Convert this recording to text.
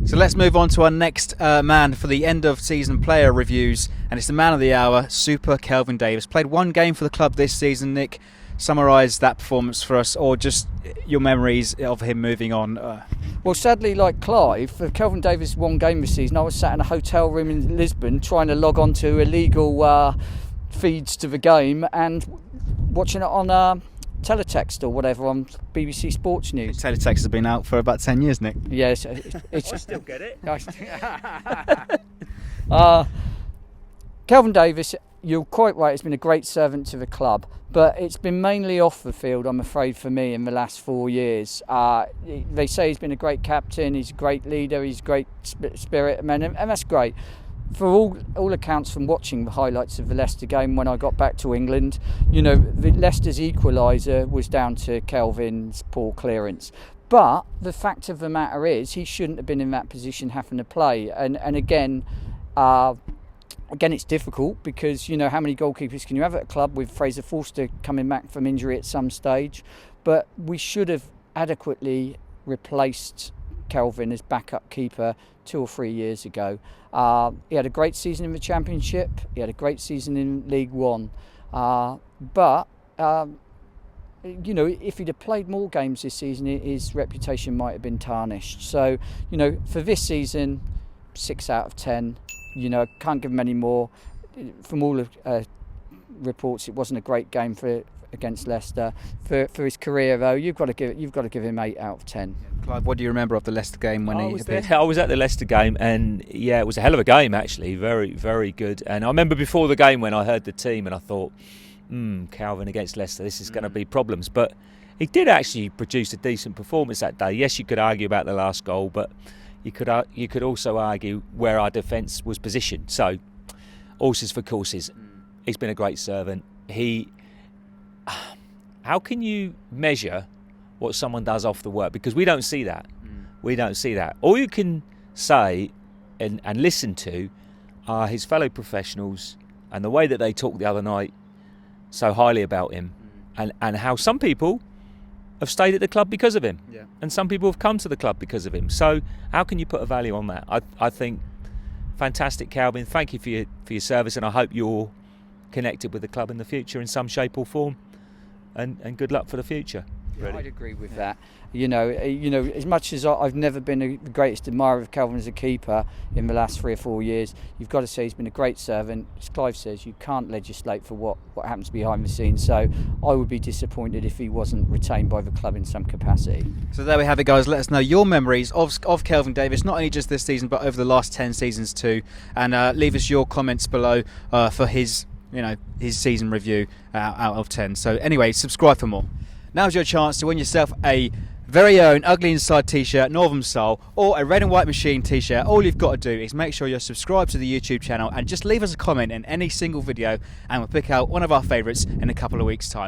So let's move on to our next man for the end of season player reviews, and it's the man of the hour, Super Kelvin Davis. Played one game for the club this season. Nick, summarise that performance for us, or just your memories of him moving on. Well, sadly, like Clive, for Kelvin Davis' one game this season, I was sat in a hotel room in Lisbon trying to log on to illegal feeds to the game and watching it on teletext or whatever on BBC Sports News. Teletext has been out for about 10 years, Nick. Yes, I still get it. Kelvin Davis, you're quite right, has been a great servant to the club, but it's been mainly off the field, I'm afraid, for me in the last 4 years. They say he's been a great captain, he's a great leader, he's a great spirit man, and that's great. For all accounts, from watching the highlights of the Leicester game when I got back to England, the Leicester's equaliser was down to Kelvin's poor clearance. But the fact of the matter is, he shouldn't have been in that position having to play. And again, it's difficult because, how many goalkeepers can you have at a club with Fraser Forster coming back from injury at some stage? But we should have adequately replaced Kelvin as backup keeper 2 or 3 years ago. He had a great season in the Championship. He had a great season in League One. But if he'd have played more games this season, his reputation might have been tarnished. So, for this season, 6 out of 10. Can't give him any more. From all reports, it wasn't a great game against Leicester. For his career, though, you've got to give him 8 out of 10. Clive, what do you remember of the Leicester game when he appeared? I was at the Leicester game, and yeah, it was a hell of a game actually. Very, very good. And I remember before the game when I heard the team, and I thought, Kelvin against Leicester, this is going to be problems. But he did actually produce a decent performance that day. Yes, you could argue about the last goal, but you could also argue where our defence was positioned. So, horses for courses. He's been a great servant. How can you measure what someone does off the work? Because we don't see that. We don't see that. All you can say and listen to are his fellow professionals and the way that they talked the other night so highly about him, and how some people have stayed at the club because of him, and some people have come to the club because of him. So how can you put a value on that? I think fantastic, Kelvin. Thank you for your service, and I hope you're connected with the club in the future in some shape or form, and good luck for the future. Yeah, I'd agree with that. As much as I've never been the greatest admirer of Kelvin as a keeper in the last 3 or 4 years, you've got to say he's been a great servant. As Clive says, you can't legislate for what happens behind the scenes. So I would be disappointed if he wasn't retained by the club in some capacity. So there we have it, guys. Let us know your memories of Kelvin Davis, not only just this season, but over the last 10 seasons too. And leave us your comments below for his season review out of 10. So anyway, subscribe for more. Now's your chance to win yourself a very own Ugly Inside t-shirt, Northern Soul, or a Red and White Machine t-shirt. All you've got to do is make sure you're subscribed to the YouTube channel and just leave us a comment in any single video, and we'll pick out one of our favourites in a couple of weeks' time.